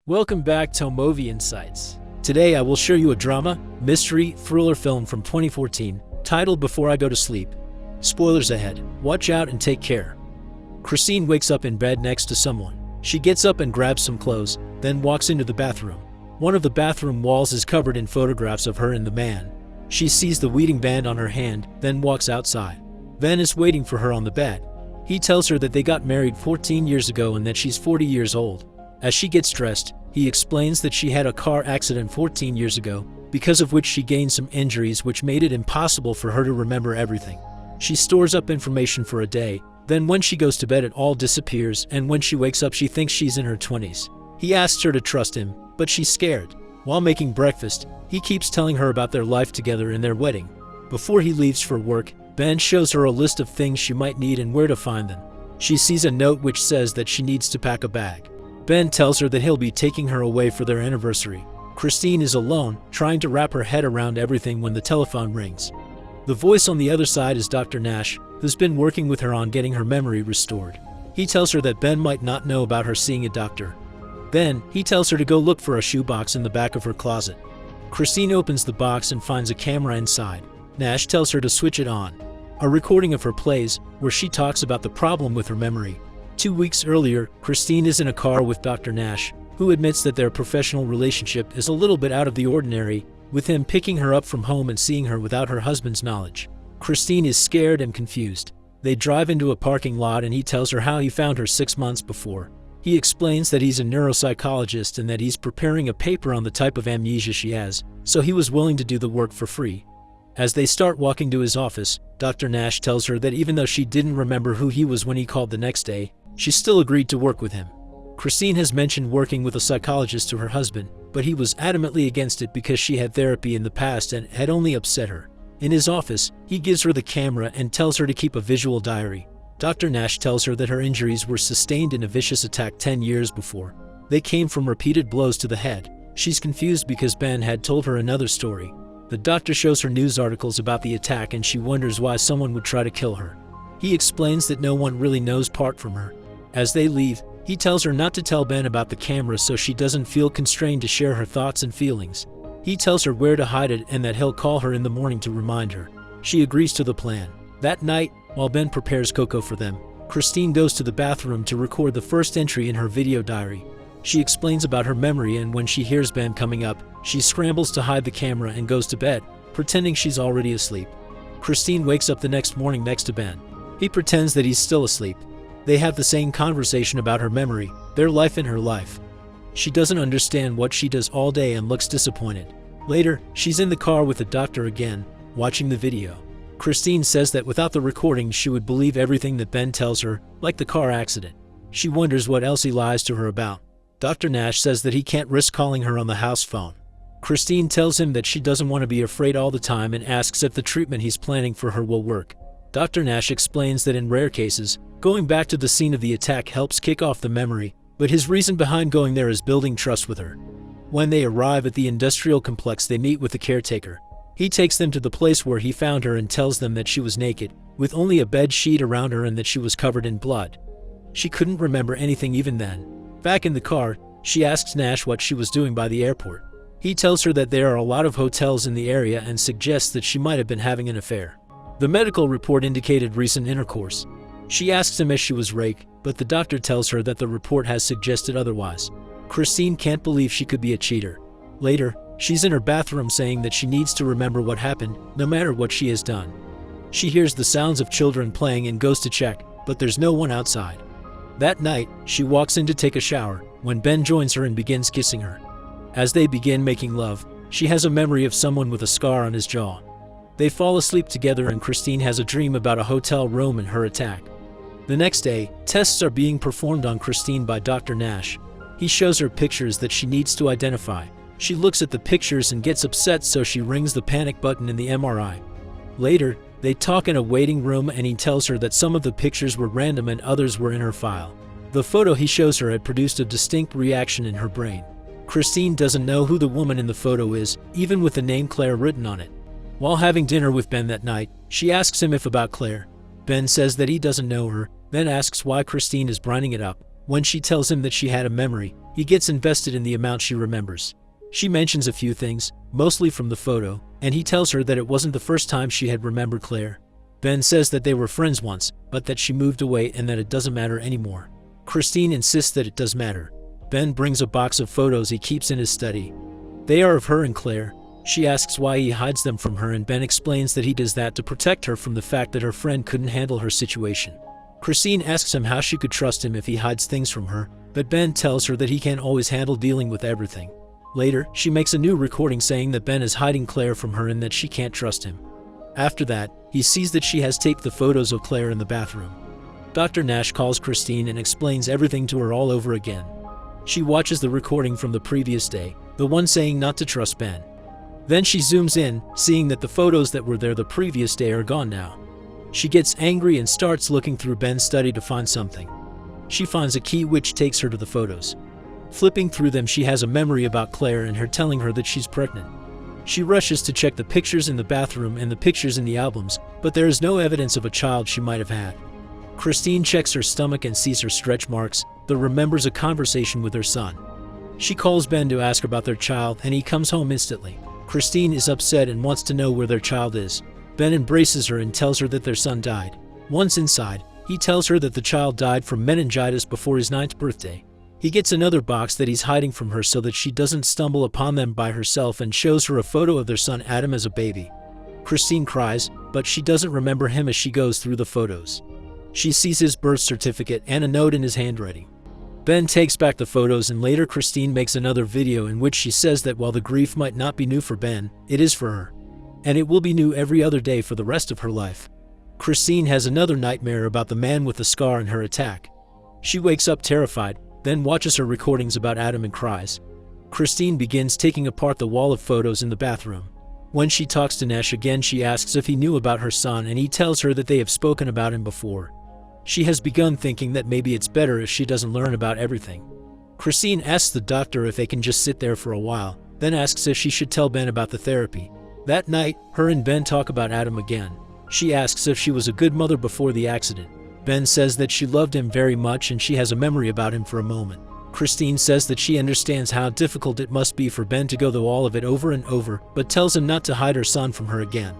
Welcome back to Movie Insights. Today I will show you a drama, mystery, thriller film from 2014 titled Before I Go to Sleep. Spoilers ahead. Watch out and take care. Christine wakes up in bed next to someone. She gets up and grabs some clothes, then walks into the bathroom. One of the bathroom walls is covered in photographs of her and the man. She sees the wedding band on her hand, then walks outside. Ben is waiting for her on the bed. He tells her that they got married 14 years ago and that she's 40 years old. As she gets dressed, he explains that she had a car accident 14 years ago, because of which she gained some injuries which made it impossible for her to remember everything. She stores up information for a day, then when she goes to bed it all disappears, and when she wakes up she thinks she's in her 20s. He asks her to trust him, but she's scared. While making breakfast, he keeps telling her about their life together and their wedding. Before he leaves for work, Ben shows her a list of things she might need and where to find them. She sees a note which says that she needs to pack a bag. Ben tells her that he'll be taking her away for their anniversary. Christine is alone, trying to wrap her head around everything when the telephone rings. The voice on the other side is Dr. Nash, who's been working with her on getting her memory restored. He tells her that Ben might not know about her seeing a doctor. Then, he tells her to go look for a shoebox in the back of her closet. Christine opens the box and finds a camera inside. Nash tells her to switch it on. A recording of her plays, where she talks about the problem with her memory. 2 weeks earlier, Christine is in a car with Dr. Nash, who admits that their professional relationship is a little bit out of the ordinary, with him picking her up from home and seeing her without her husband's knowledge. Christine is scared and confused. They drive into a parking lot and he tells her how he found her 6 months before. He explains that he's a neuropsychologist and that he's preparing a paper on the type of amnesia she has, so he was willing to do the work for free. As they start walking to his office, Dr. Nash tells her that even though she didn't remember who he was when he called the next day, she still agreed to work with him. Christine has mentioned working with a psychologist to her husband, but he was adamantly against it because she had therapy in the past and had only upset her. In his office, he gives her the camera and tells her to keep a visual diary. Dr. Nash tells her that her injuries were sustained in a vicious attack 10 years before. They came from repeated blows to the head. She's confused because Ben had told her another story. The doctor shows her news articles about the attack and she wonders why someone would try to kill her. He explains that no one really knows apart from her. As they leave, he tells her not to tell Ben about the camera so she doesn't feel constrained to share her thoughts and feelings. He tells her where to hide it and that he'll call her in the morning to remind her. She agrees to the plan. That night, while Ben prepares cocoa for them, Christine goes to the bathroom to record the first entry in her video diary. She explains about her memory, and when she hears Ben coming up, she scrambles to hide the camera and goes to bed, pretending she's already asleep. Christine wakes up the next morning next to Ben. He pretends that he's still asleep. They have the same conversation about her memory, their life and her life. She doesn't understand what she does all day and looks disappointed. Later, she's in the car with the doctor again, watching the video. Christine says that without the recording she would believe everything that Ben tells her, like the car accident. She wonders what else he lies to her about. Dr. Nash says that he can't risk calling her on the house phone. Christine tells him that she doesn't want to be afraid all the time and asks if the treatment he's planning for her will work. Dr. Nash explains that in rare cases, going back to the scene of the attack helps kick off the memory, but his reason behind going there is building trust with her. When they arrive at the industrial complex, they meet with the caretaker. He takes them to the place where he found her and tells them that she was naked, with only a bed sheet around her and that she was covered in blood. She couldn't remember anything even then. Back in the car, she asks Nash what she was doing by the airport. He tells her that there are a lot of hotels in the area and suggests that she might have been having an affair. The medical report indicated recent intercourse. She asks him if she was raped, but the doctor tells her that the report has suggested otherwise. Christine can't believe she could be a cheater. Later, she's in her bathroom saying that she needs to remember what happened, no matter what she has done. She hears the sounds of children playing and goes to check, but there's no one outside. That night, she walks in to take a shower, when Ben joins her and begins kissing her. As they begin making love, she has a memory of someone with a scar on his jaw. They fall asleep together and Christine has a dream about a hotel room and her attack. The next day, tests are being performed on Christine by Dr. Nash. He shows her pictures that she needs to identify. She looks at the pictures and gets upset, so she rings the panic button in the MRI. Later, they talk in a waiting room and he tells her that some of the pictures were random and others were in her file. The photo he shows her had produced a distinct reaction in her brain. Christine doesn't know who the woman in the photo is, even with the name Claire written on it. While having dinner with Ben that night, she asks him about Claire. Ben says that he doesn't know her, then asks why Christine is brightening it up. When she tells him that she had a memory, he gets invested in the amount she remembers. She mentions a few things, mostly from the photo, and he tells her that it wasn't the first time she had remembered Claire. Ben says that they were friends once, but that she moved away and that it doesn't matter anymore. Christine insists that it does matter. Ben brings a box of photos he keeps in his study. They are of her and Claire. She asks why he hides them from her, and Ben explains that he does that to protect her from the fact that her friend couldn't handle her situation. Christine asks him how she could trust him if he hides things from her, but Ben tells her that he can't always handle dealing with everything. Later, she makes a new recording saying that Ben is hiding Claire from her and that she can't trust him. After that, he sees that she has taped the photos of Claire in the bathroom. Dr. Nash calls Christine and explains everything to her all over again. She watches the recording from the previous day, the one saying not to trust Ben. Then she zooms in, seeing that the photos that were there the previous day are gone now. She gets angry and starts looking through Ben's study to find something. She finds a key which takes her to the photos. Flipping through them, she has a memory about Claire and her telling her that she's pregnant. She rushes to check the pictures in the bathroom and the pictures in the albums, but there is no evidence of a child she might have had. Christine checks her stomach and sees her stretch marks, but remembers a conversation with her son. She calls Ben to ask about their child, and he comes home instantly. Christine is upset and wants to know where their child is. Ben embraces her and tells her that their son died. Once inside, he tells her that the child died from meningitis before his 9th birthday. He gets another box that he's hiding from her so that she doesn't stumble upon them by herself, and shows her a photo of their son Adam as a baby. Christine cries, but she doesn't remember him as she goes through the photos. She sees his birth certificate and a note in his handwriting. Ben takes back the photos, and later Christine makes another video in which she says that while the grief might not be new for Ben, it is for her. And it will be new every other day for the rest of her life. Christine has another nightmare about the man with the scar and her attack. She wakes up terrified, then watches her recordings about Adam and cries. Christine begins taking apart the wall of photos in the bathroom. When she talks to Nash again, she asks if he knew about her son, and he tells her that they have spoken about him before. She has begun thinking that maybe it's better if she doesn't learn about everything. Christine asks the doctor if they can just sit there for a while, then asks if she should tell Ben about the therapy. That night, her and Ben talk about Adam again. She asks if she was a good mother before the accident. Ben says that she loved him very much and she has a memory about him for a moment. Christine says that she understands how difficult it must be for Ben to go through all of it over and over, but tells him not to hide her son from her again.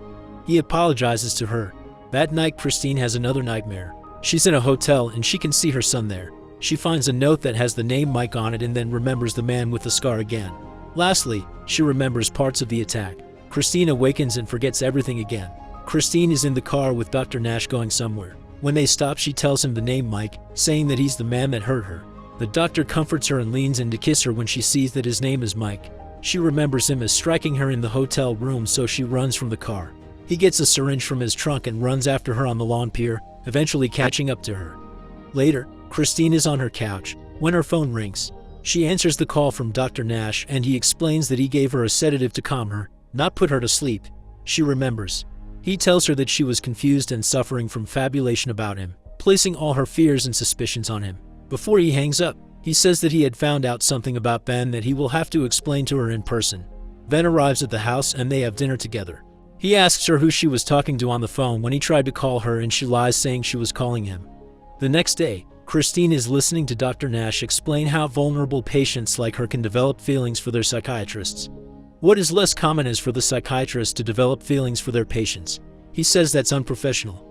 He apologizes to her. That night, Christine has another nightmare. She's in a hotel and she can see her son there. She finds a note that has the name Mike on it and then remembers the man with the scar again. Lastly, she remembers parts of the attack. Christine awakens and forgets everything again. Christine is in the car with Dr. Nash going somewhere. When they stop, she tells him the name Mike, saying that he's the man that hurt her. The doctor comforts her and leans in to kiss her when she sees that his name is Mike. She remembers him as striking her in the hotel room, so she runs from the car. He gets a syringe from his trunk and runs after her on the lawn pier, eventually catching up to her. Later, Christine is on her couch when her phone rings. She answers the call from Dr. Nash, and he explains that he gave her a sedative to calm her, not put her to sleep. She remembers. He tells her that she was confused and suffering from fabulation about him, placing all her fears and suspicions on him. Before he hangs up, he says that he had found out something about Ben that he will have to explain to her in person. Ben arrives at the house and they have dinner together. He asks her who she was talking to on the phone when he tried to call her, and she lies, saying she was calling him. The next day, Christine is listening to Dr. Nash explain how vulnerable patients like her can develop feelings for their psychiatrists. What is less common is for the psychiatrist to develop feelings for their patients. He says that's unprofessional.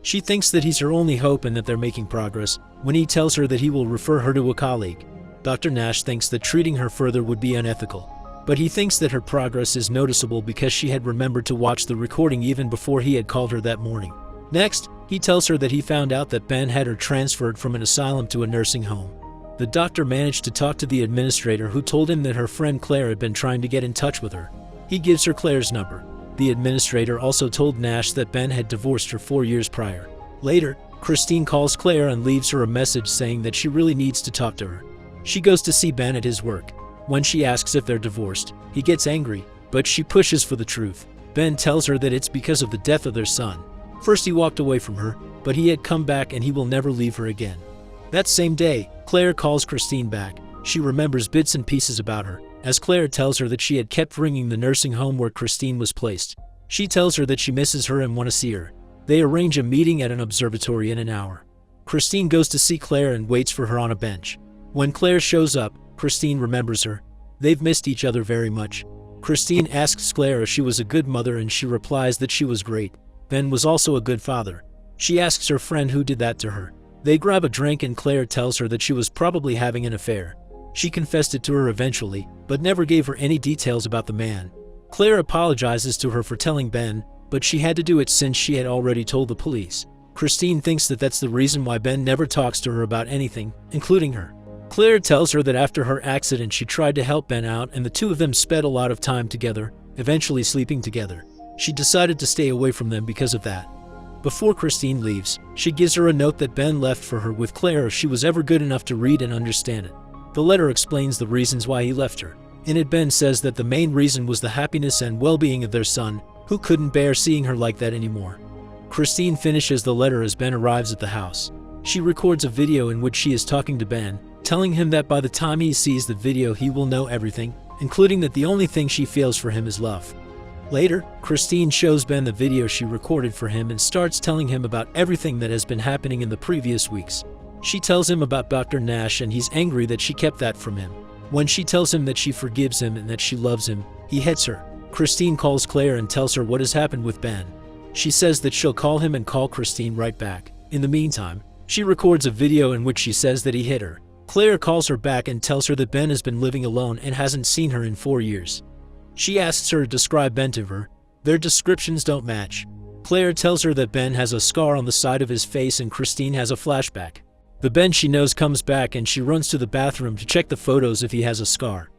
She thinks that he's her only hope and that they're making progress, when he tells her that he will refer her to a colleague. Dr. Nash thinks that treating her further would be unethical, but he thinks that her progress is noticeable because she had remembered to watch the recording even before he had called her that morning. Next, he tells her that he found out that Ben had her transferred from an asylum to a nursing home. The doctor managed to talk to the administrator, who told him that her friend Claire had been trying to get in touch with her. He gives her Claire's number. The administrator also told Nash that Ben had divorced her 4 years prior. Later, Christine calls Claire and leaves her a message saying that she really needs to talk to her. She goes to see Ben at his work. When she asks if they're divorced, he gets angry, but she pushes for the truth. Ben tells her that it's because of the death of their son. First he walked away from her, but he had come back and he will never leave her again. That same day, Claire calls Christine back. She remembers bits and pieces about her, as Claire tells her that she had kept ringing the nursing home where Christine was placed. She tells her that she misses her and wants to see her. They arrange a meeting at an observatory in an hour. Christine goes to see Claire and waits for her on a bench. When Claire shows up, Christine remembers her. They've missed each other very much. Christine asks Claire if she was a good mother and she replies that she was great. Ben was also a good father. She asks her friend who did that to her. They grab a drink and Claire tells her that she was probably having an affair. She confessed it to her eventually, but never gave her any details about the man. Claire apologizes to her for telling Ben, but she had to do it since she had already told the police. Christine thinks that that's the reason why Ben never talks to her about anything, including her. Claire tells her that after her accident she tried to help Ben out and the two of them spent a lot of time together, eventually sleeping together. She decided to stay away from them because of that. Before Christine leaves, she gives her a note that Ben left for her with Claire if she was ever good enough to read and understand it. The letter explains the reasons why he left her. In it, Ben says that the main reason was the happiness and well-being of their son, who couldn't bear seeing her like that anymore. Christine finishes the letter as Ben arrives at the house. She records a video in which she is talking to Ben, telling him that by the time he sees the video he will know everything, including that the only thing she feels for him is love. Later, Christine shows Ben the video she recorded for him and starts telling him about everything that has been happening in the previous weeks. She tells him about Dr. Nash and he's angry that she kept that from him. When she tells him that she forgives him and that she loves him, he hits her. Christine calls Claire and tells her what has happened with Ben. She says that she'll call him and call Christine right back. In the meantime, she records a video in which she says that he hit her. Claire calls her back and tells her that Ben has been living alone and hasn't seen her in 4 years. She asks her to describe Ben to her. Their descriptions don't match. Claire tells her that Ben has a scar on the side of his face and Christine has a flashback. The Ben she knows comes back and she runs to the bathroom to check the photos if he has a scar.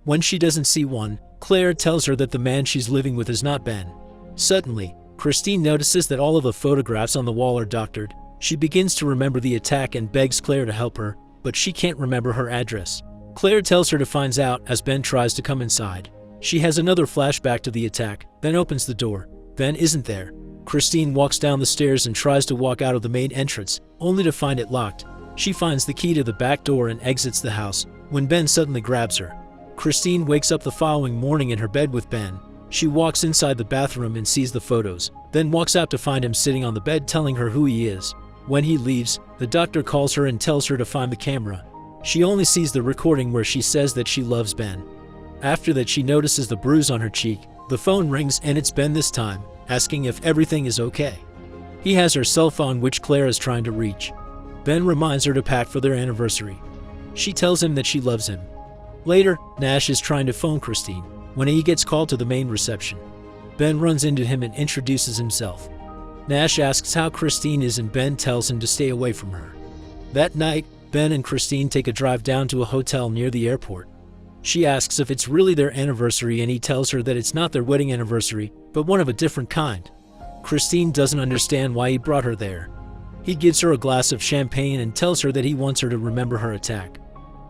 When she doesn't see one, Claire tells her that the man she's living with is not Ben. Suddenly, Christine notices that all of the photographs on the wall are doctored. She begins to remember the attack and begs Claire to help her, but she can't remember her address. Claire tells her to find out as Ben tries to come inside. She has another flashback to the attack, then opens the door. Ben isn't there. Christine walks down the stairs and tries to walk out of the main entrance, only to find it locked. She finds the key to the back door and exits the house, when Ben suddenly grabs her. Christine wakes up the following morning in her bed with Ben. She walks inside the bathroom and sees the photos, then walks out to find him sitting on the bed telling her who he is. When he leaves, the doctor calls her and tells her to find the camera. She only sees the recording where she says that she loves Ben. After that, she notices the bruise on her cheek. The phone rings and it's Ben this time, asking if everything is okay. He has her cell phone which Claire is trying to reach. Ben reminds her to pack for their anniversary. She tells him that she loves him. Later, Nash is trying to phone Christine when he gets called to the main reception. Ben runs into him and introduces himself. Nash asks how Christine is and Ben tells him to stay away from her. That night, Ben and Christine take a drive down to a hotel near the airport. She asks if it's really their anniversary and he tells her that it's not their wedding anniversary, but one of a different kind. Christine doesn't understand why he brought her there. He gives her a glass of champagne and tells her that he wants her to remember her attack.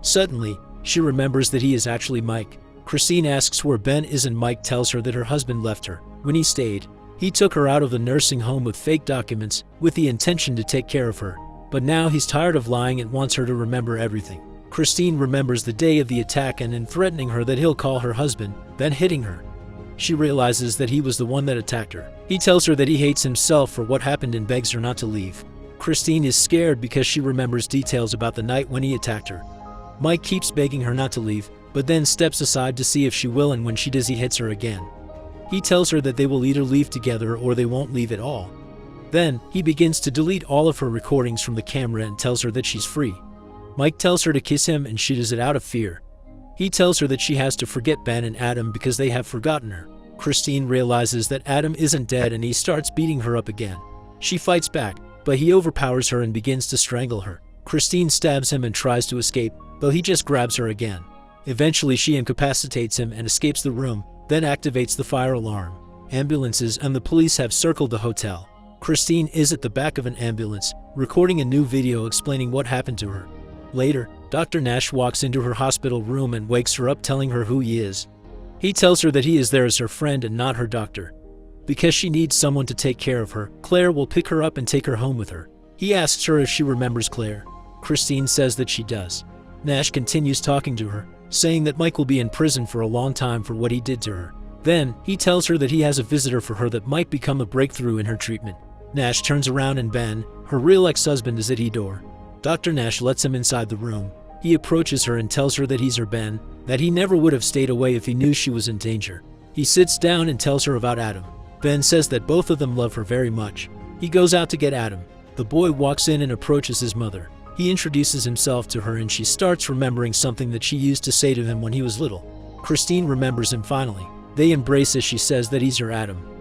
Suddenly, she remembers that he is actually Mike. Christine asks where Ben is and Mike tells her that her husband left her. When he stayed, he took her out of the nursing home with fake documents with the intention to take care of her. But now he's tired of lying and wants her to remember everything. Christine remembers the day of the attack and in threatening her that he'll call her husband, then hitting her. She realizes that he was the one that attacked her. He tells her that he hates himself for what happened and begs her not to leave. Christine is scared because she remembers details about the night when he attacked her. Mike keeps begging her not to leave, but then steps aside to see if she will, and when she does he hits her again. He tells her that they will either leave together or they won't leave at all. Then, he begins to delete all of her recordings from the camera and tells her that she's free. Mike tells her to kiss him and she does it out of fear. He tells her that she has to forget Ben and Adam because they have forgotten her. Christine realizes that Adam isn't dead and he starts beating her up again. She fights back, but he overpowers her and begins to strangle her. Christine stabs him and tries to escape, but he just grabs her again. Eventually she incapacitates him and escapes the room, then activates the fire alarm. Ambulances and the police have circled the hotel. Christine is at the back of an ambulance, recording a new video explaining what happened to her. Later, Dr. Nash walks into her hospital room and wakes her up telling her who he is. He tells her that he is there as her friend and not her doctor. Because she needs someone to take care of her, Claire will pick her up and take her home with her. He asks her if she remembers Claire. Christine says that she does. Nash continues talking to her, saying that Mike will be in prison for a long time for what he did to her. Then, he tells her that he has a visitor for her that might become a breakthrough in her treatment. Nash turns around and Ben, her real ex-husband, is at her door. Dr. Nash lets him inside the room. He approaches her and tells her that he's her Ben, that he never would have stayed away if he knew she was in danger. He sits down and tells her about Adam. Ben says that both of them love her very much. He goes out to get Adam. The boy walks in and approaches his mother. He introduces himself to her and she starts remembering something that she used to say to him when he was little. Christine remembers him finally. They embrace as she says that he's her Adam.